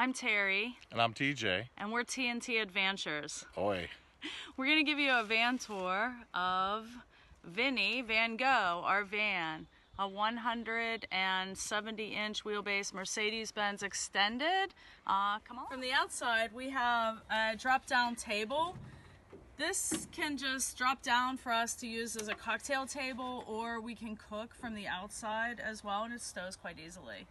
I'm Terry. And I'm TJ. And we're TnTAdvantures. Oi. We're going to give you a van tour of Vinny Van Gogh, our van. A 170-inch wheelbase Mercedes-Benz extended. Come on. From the outside, we have a drop-down table. This can just drop down for us to use as a cocktail table, or we can cook from the outside as well, and it stows quite easily.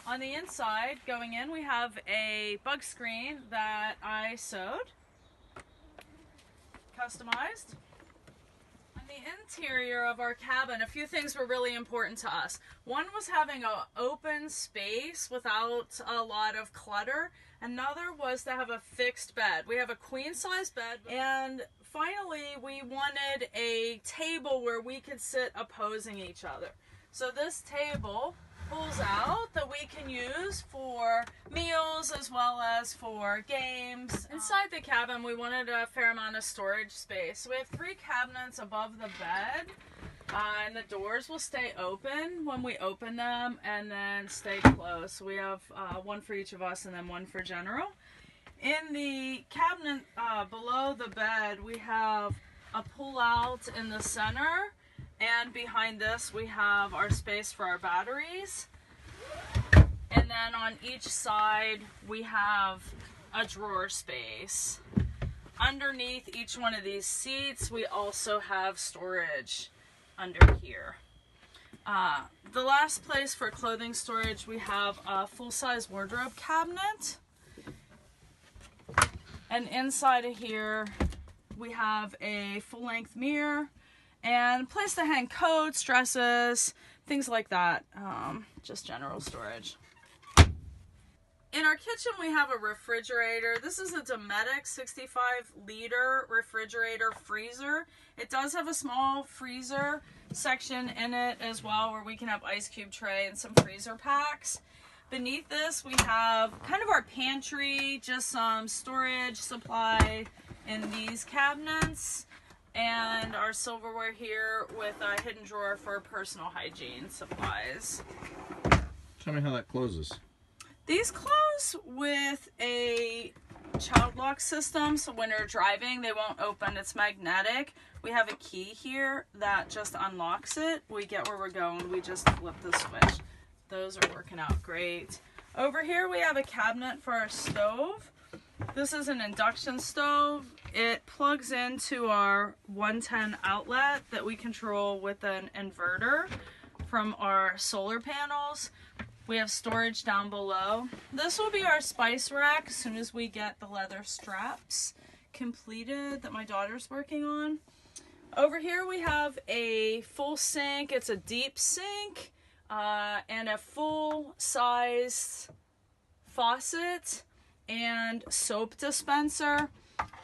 On the inside, going in, we have a bug screen that I sewed, customized. On the interior of our cabin, a few things were really important to us. One was having an open space without a lot of clutter. Another was to have a fixed bed. We have a queen-size bed. And finally, we wanted a table where we could sit opposing each other. So this table pulls out that we can use for meals as well as for games. Inside the cabin, we wanted a fair amount of storage space. So we have 3 cabinets above the bed, and the doors will stay open when we open them and then stay closed. So we have one for each of us and then one for general. In the cabinet below the bed, we have a pull-out in the center. And behind this, we have our space for our batteries. And then on each side, we have a drawer space. Underneath each one of these seats, we also have storage under here. The last place for clothing storage, we have a full-size wardrobe cabinet. And inside of here, we have a full-length mirror. And place to hang coats, dresses, things like that. Just general storage. In our kitchen, we have a refrigerator. This is a Dometic 65-liter refrigerator freezer. It does have a small freezer section in it as well, where we can have ice cube tray and some freezer packs. Beneath this, we have kind of our pantry, just some storage supply in these cabinets. And our silverware here with a hidden drawer for personal hygiene supplies. Show me how that closes. These close with a child lock system, so when you're driving, they won't open. It's magnetic. We have a key here that just unlocks it. We get where we're going, we just flip the switch. Those are working out great. Over here, we have a cabinet for our stove. This is an induction stove. It plugs into our 110 outlet that we control with an inverter from our solar panels. We have storage down below. This will be our spice rack as soon as we get the leather straps completed that my daughter's working on. Over here we have a full sink. It's a deep sink and a full-size faucet and soap dispenser.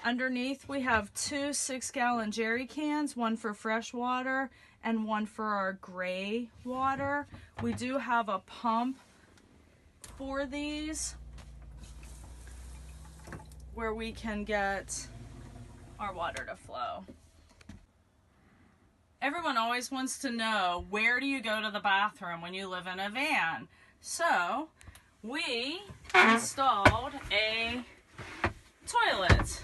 Underneath we have 2 6-gallon jerry cans, one for fresh water and one for our gray water. We do have a pump for these where we can get our water to flow. Everyone always wants to know, where do you go to the bathroom when you live in a van? So we installed a toilet.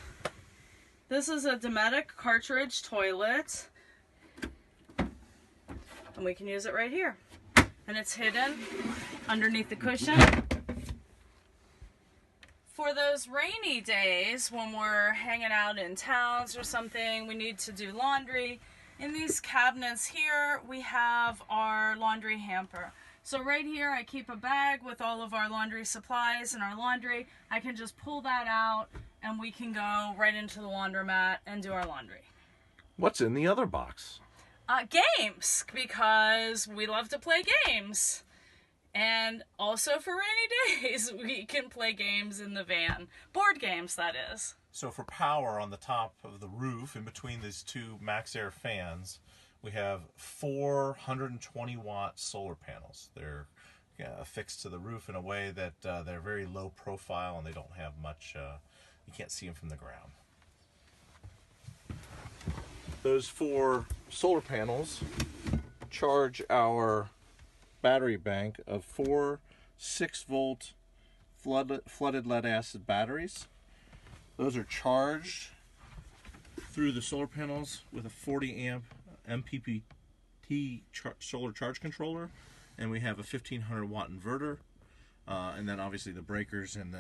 This is a Dometic cartridge toilet, and we can use it right here. And it's hidden underneath the cushion. For those rainy days when we're hanging out in towns or something, we need to do laundry. In these cabinets here, we have our laundry hamper. So right here, I keep a bag with all of our laundry supplies and our laundry. I can just pull that out and we can go right into the laundromat and do our laundry. What's in the other box? Games, because we love to play games. And also for rainy days, we can play games in the van. Board games, that is. So for power on the top of the roof, in between these 2 max air fans, we have 4 120-watt solar panels. They're affixed to the roof in a way that they're very low profile and they don't have much, you can't see them from the ground. Those 4 solar panels charge our battery bank of 4 6-volt flooded lead acid batteries. Those are charged through the solar panels with a 40 amp MPPT solar charge controller, and we have a 1500 watt inverter, and then obviously the breakers and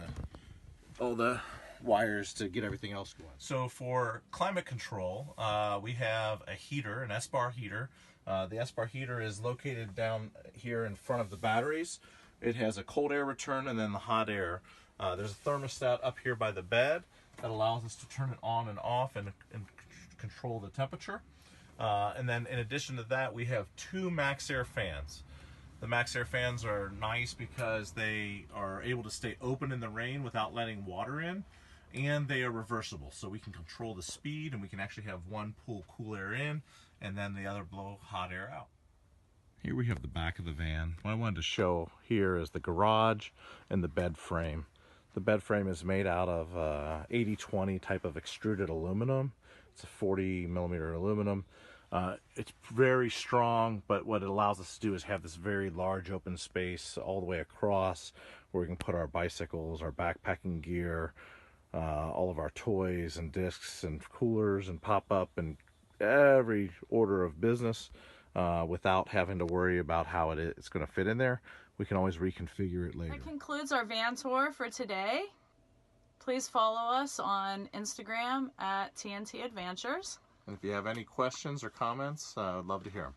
all the wires to get everything else going. So for climate control, we have a heater, an S-bar heater. The S-bar heater is located down here in front of the batteries. It has a cold air return and then the hot air. There's a thermostat up here by the bed that allows us to turn it on and off and control the temperature. And then in addition to that, we have 2 max air fans. The max air fans are nice because they are able to stay open in the rain without letting water in, and they are reversible, so we can control the speed, and we can actually have one pull cool air in and then the other blow hot air out. Here we have the back of the van. What I wanted to show here is the garage and the bed frame. The bed frame is made out of 80-20 type of extruded aluminum. It's a 40 millimeter aluminum. It's very strong, but what it allows us to do is have this very large open space all the way across where we can put our bicycles, our backpacking gear, all of our toys and discs and coolers and pop-up and every order of business without having to worry about how it's going to fit in there. We can always reconfigure it later. That concludes our van tour for today. Please follow us on Instagram at TnTAdvantures. And if you have any questions or comments, I'd love to hear them.